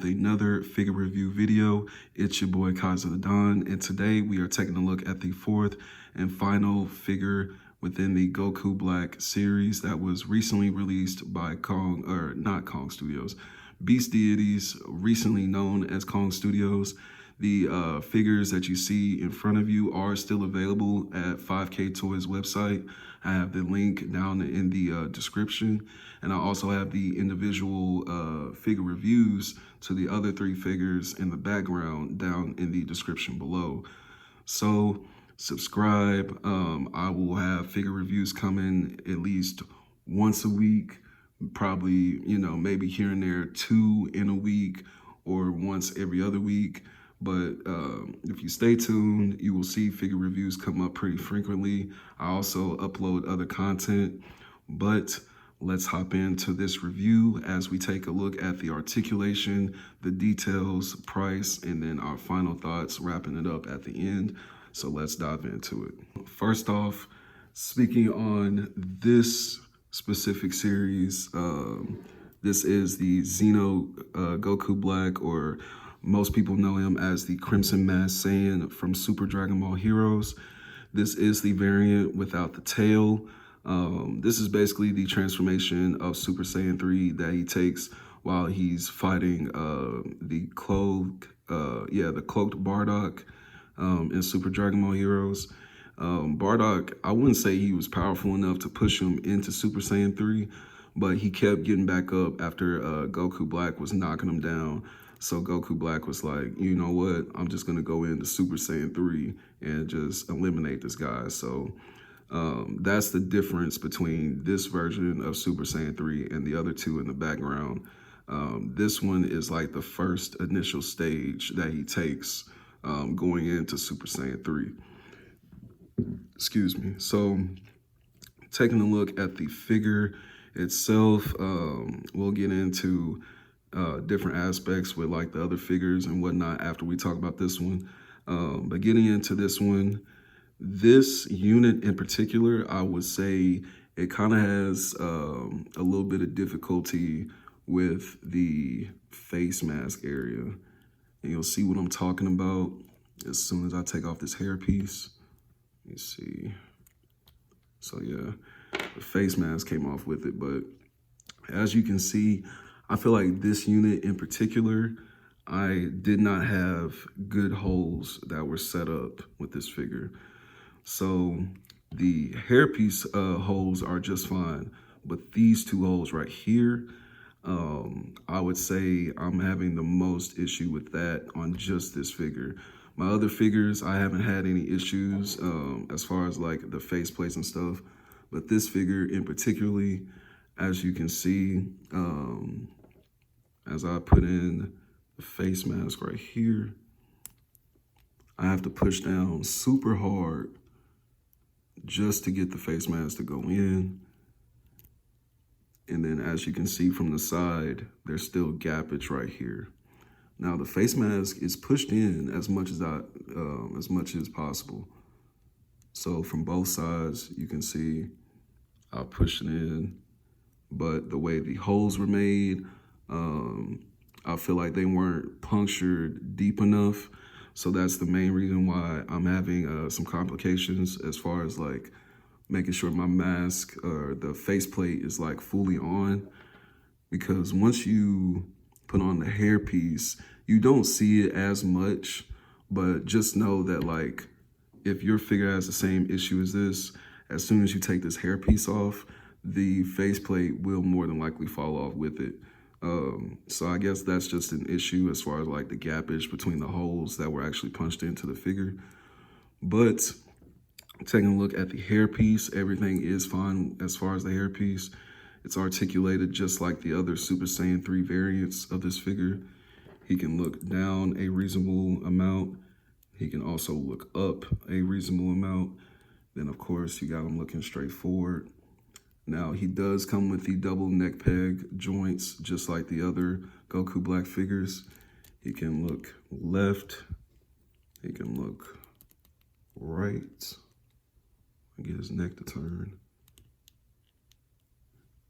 with another figure review video. It's your boy Kaiser the Don, and today we are taking a look at the fourth and final figure within the Goku Black series that was recently released by Beast Deities, recently known as Kong Studios. The figures that you see in front of you are still available at 5K Toys website. I have the link down in the description, and I also have the individual figure reviews to the other three figures in the background down in the description below. So subscribe. I will have figure reviews coming at least once a week, probably, maybe here and there 2 in a week or once every other week. But if you stay tuned, you will see figure reviews come up pretty frequently. I also upload other content, but let's hop into this review as we take a look at the articulation, the details, price, and then our final thoughts, wrapping it up at the end. So let's dive into it. First off, speaking on this specific series, this is the Xeno Goku Black, or most people know him as the Crimson Masked Saiyan from Super Dragon Ball Heroes. This is the variant without the tail. This is basically the transformation of Super Saiyan 3 that he takes while he's fighting the cloaked Bardock in Super Dragon Ball Heroes. Bardock, I wouldn't say he was powerful enough to push him into Super Saiyan 3, but he kept getting back up after Goku Black was knocking him down. So Goku Black was like, you know what, I'm just going to go into Super Saiyan 3 and just eliminate this guy. So that's the difference between this version of Super Saiyan 3 and the other two in the background. This one is like the first initial stage that he takes going into Super Saiyan 3. Excuse me. So taking a look at the figure itself, we'll get into different aspects with like the other figures and whatnot after we talk about this one. But getting into this one, this unit in particular, I would say it kind of has a little bit of difficulty with the face mask area. And you'll see what I'm talking about as soon as I take off this hairpiece. Let me see. So yeah, the face mask came off with it, but as you can see, I feel like this unit in particular, I did not have good holes that were set up with this figure. So the hairpiece holes are just fine, but these two holes right here, I would say I'm having the most issue with that on just this figure. My other figures, I haven't had any issues as far as like the face plates and stuff, but this figure in particularly, as you can see, as I put in the face mask right here, I have to push down super hard just to get the face mask to go in. And then as you can see from the side, there's still gappage right here. Now the face mask is pushed in as much as possible. So from both sides, you can see I push it in, but the way the holes were made, I feel like they weren't punctured deep enough. So that's the main reason why I'm having some complications as far as like making sure my mask or the faceplate is like fully on. Because once you put on the hairpiece, you don't see it as much, but just know that like if your figure has the same issue as this, as soon as you take this hairpiece off, the faceplate will more than likely fall off with it. So I guess that's just an issue as far as like the gappage between the holes that were actually punched into the figure. But taking a look at the hairpiece, everything is fine as far as the hairpiece. It's articulated just like the other Super Saiyan 3 variants of this figure. He can look down a reasonable amount. He can also look up a reasonable amount. Then of course you got him looking straight forward. Now he does come with the double neck peg joints, just like the other Goku Black figures. He can look left, he can look right, get his neck to turn.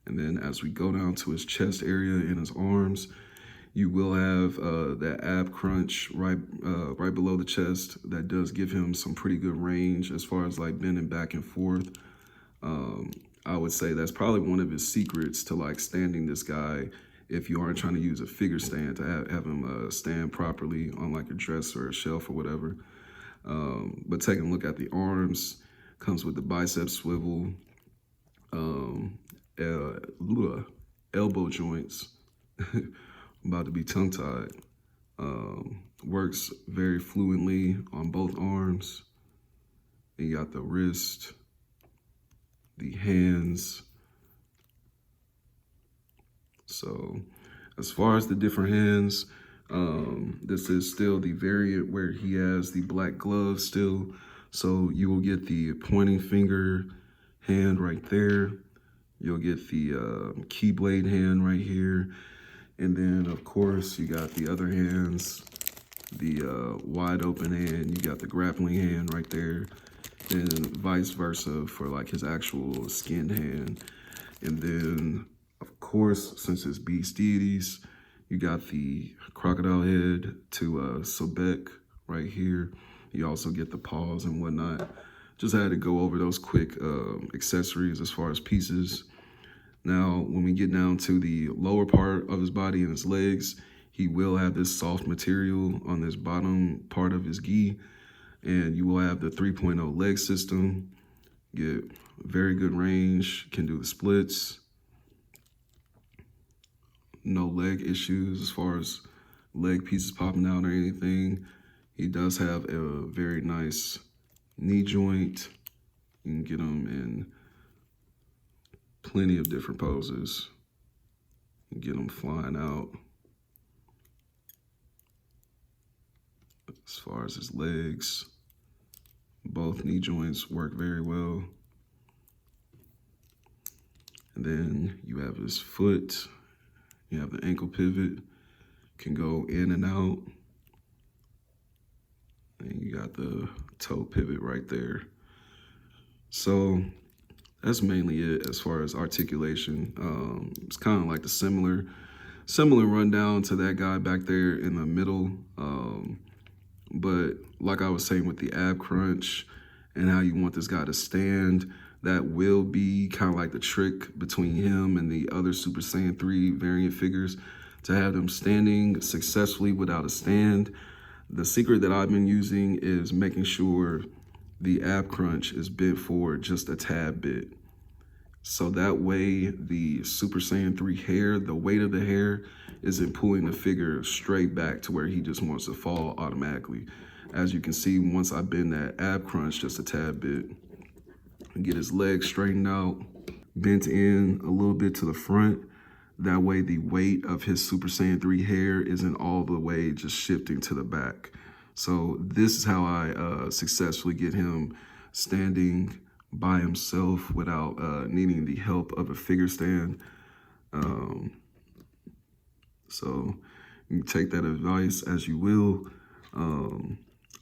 And then as we go down to his chest area and his arms, You will have that ab crunch right below the chest. That does give him some pretty good range as far as like bending back and forth. I would say that's probably one of his secrets to like standing this guy. If you aren't trying to use a figure stand, to have him stand properly on like a dresser or a shelf or whatever. But taking a look at the arms, comes with the bicep swivel, elbow joints. I'm about to be tongue-tied. Works very fluently on both arms. And you got the wrist, the hands. So as far as the different hands, this is still the variant where he has the black glove still. So you will get the pointing finger hand right there. You'll get the keyblade hand right here. And then, of course, you got the other hands, the wide open hand. You got the grappling hand right there. And vice versa for like his actual skinned hand. And then, of course, since it's Beast Deities, you got the crocodile head to Sobek right here. You also get the paws and whatnot. Just had to go over those quick accessories as far as pieces. Now, when we get down to the lower part of his body and his legs, he will have this soft material on this bottom part of his gi. And you will have the 3.0 leg system. Get very good range, can do the splits. No leg issues as far as leg pieces popping out or anything. He does have a very nice knee joint. You can get him in plenty of different poses. Get him flying out. As far as his legs, both knee joints work very well. And then you have his foot. You have the ankle pivot. Can go in and out. And you got the toe pivot right there. So that's mainly it as far as articulation. It's kind of like the similar rundown to that guy back there in the middle. But like I was saying with the ab crunch and how you want this guy to stand, that will be kind of like the trick between him and the other Super Saiyan 3 variant figures, to have them standing successfully without a stand. The secret that I've been using is making sure the ab crunch is bent forward just a tad bit. So that way the Super Saiyan 3 hair, the weight of the hair, isn't pulling the figure straight back to where he just wants to fall automatically. As you can see, once I bend that ab crunch just a tad bit, get his legs straightened out, bent in a little bit to the front. That way the weight of his Super Saiyan 3 hair isn't all the way just shifting to the back. So this is how I successfully get him standing by himself without needing the help of a figure stand. So you can take that advice as you will.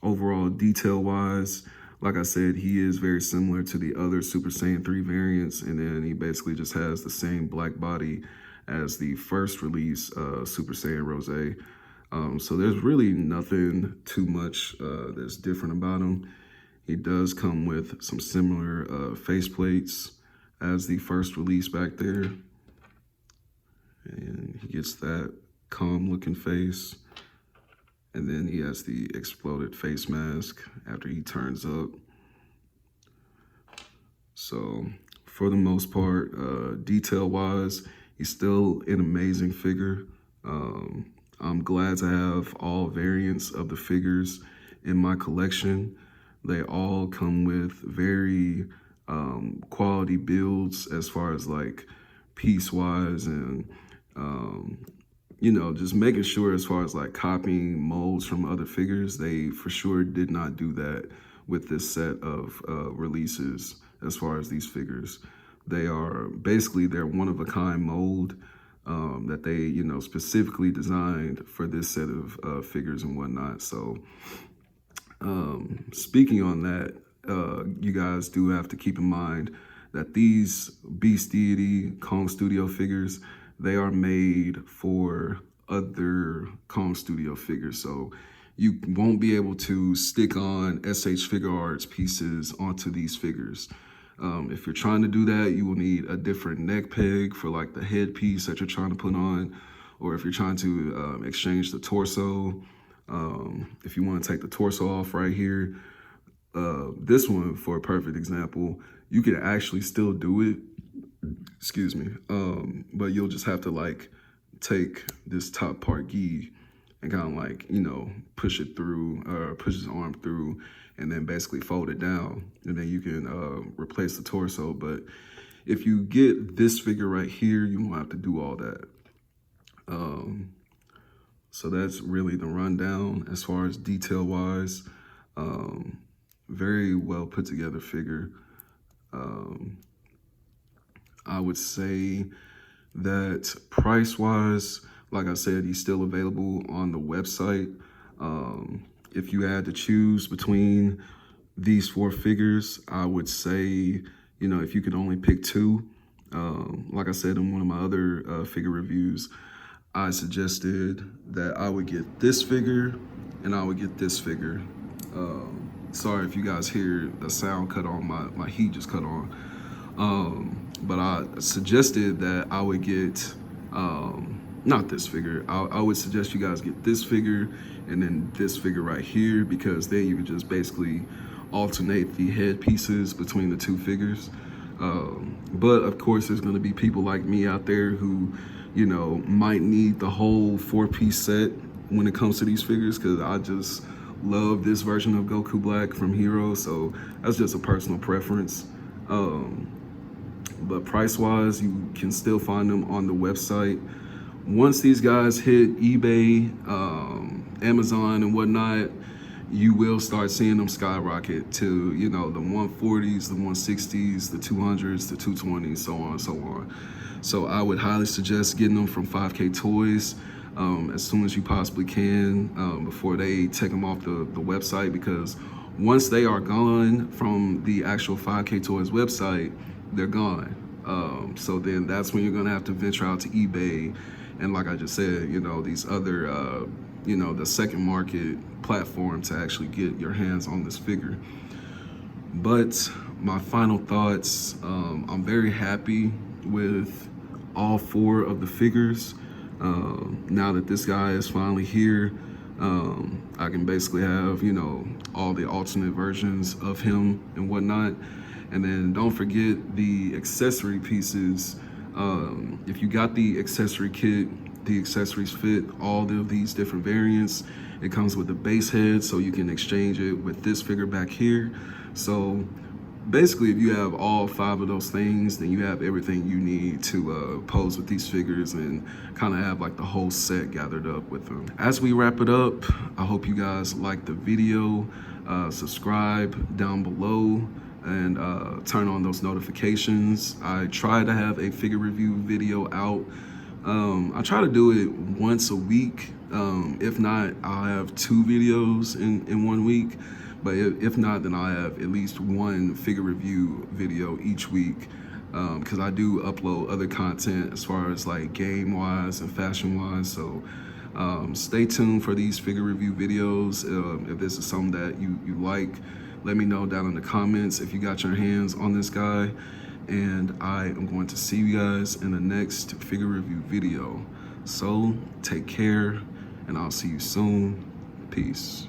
Overall, detail-wise, like I said, he is very similar to the other Super Saiyan 3 variants, and then he basically just has the same black body as the first release Super Saiyan Rose. So there's really nothing too much that's different about him. He does come with some similar face plates as the first release back there. And he gets that calm looking face. And then he has the exploded face mask after he turns up. So for the most part, detail wise, he's still an amazing figure. I'm glad to have all variants of the figures in my collection. They all come with very quality builds as far as like piece-wise and, you know, just making sure as far as like copying molds from other figures, they for sure did not do that with this set of releases as far as these figures. They are basically, they're one-of-a-kind mold that they, you know, specifically designed for this set of figures and whatnot. So speaking on that, you guys do have to keep in mind that these Beast Deity Kong Studio figures, they are made for other Kong Studio figures. So you won't be able to stick on SH Figure Arts pieces onto these figures. If you're trying to do that, you will need a different neck peg for like the headpiece that you're trying to put on, or if you're trying to exchange the torso. If you want to take the torso off right here, this one, for a perfect example, you can actually still do it, excuse me, but you'll just have to like take this top part gi and kind of like, you know, push it through, or push his arm through, and then basically fold it down, and then you can replace the torso. But if you get this figure right here, you won't have to do all that. So that's really the rundown as far as detail wise. Very well put together figure. I would say that price wise, like I said, he's still available on the website. If you had to choose between these 4 figures, I would say, you know, if you could only pick 2, like I said in one of my other figure reviews, I suggested that I would get this figure and I would get this figure. Sorry if you guys hear the sound cut on, my heat just cut on. But I suggested that I would get, not this figure. I would suggest you guys get this figure and then this figure right here, because then you can just basically alternate the head pieces between the 2 figures. But of course, there's gonna be people like me out there who, you know, might need the whole 4-piece set when it comes to these figures, because I just love this version of Goku Black from Hero, so that's just a personal preference. But price-wise, you can still find them on the website. Once these guys hit eBay, Amazon and whatnot, you will start seeing them skyrocket to, you know, the 140s, the 160s, the 200s, the 220s, so on and so on. So I would highly suggest getting them from 5K Toys as soon as you possibly can, before they take them off the website, because once they are gone from the actual 5K Toys website, they're gone. So then that's when you're gonna have to venture out to eBay, and like I just said, you know, these other, you know, the second market platform to actually get your hands on this figure. But my final thoughts, I'm very happy with all 4 of the figures. Now that this guy is finally here, I can basically have, you know, all the alternate versions of him and whatnot. And then don't forget the accessory pieces. If you got the accessory kit, the accessories fit all of these different variants. It comes with the base head, so you can exchange it with this figure back here. So basically, if you have all 5 of those things, then you have everything you need to pose with these figures and kind of have like the whole set gathered up with them. As we wrap it up, I hope you guys liked the video. Subscribe down below and turn on those notifications. I try to have a figure review video out. I try to do it once a week. If not, I'll have 2 videos in 1 week. But if not, then I have at least 1 figure review video each week, because I do upload other content as far as like game-wise and fashion-wise. So stay tuned for these figure review videos. If this is something that you like, let me know down in the comments if you got your hands on this guy. And I am going to see you guys in the next figure review video. So take care, and I'll see you soon. Peace.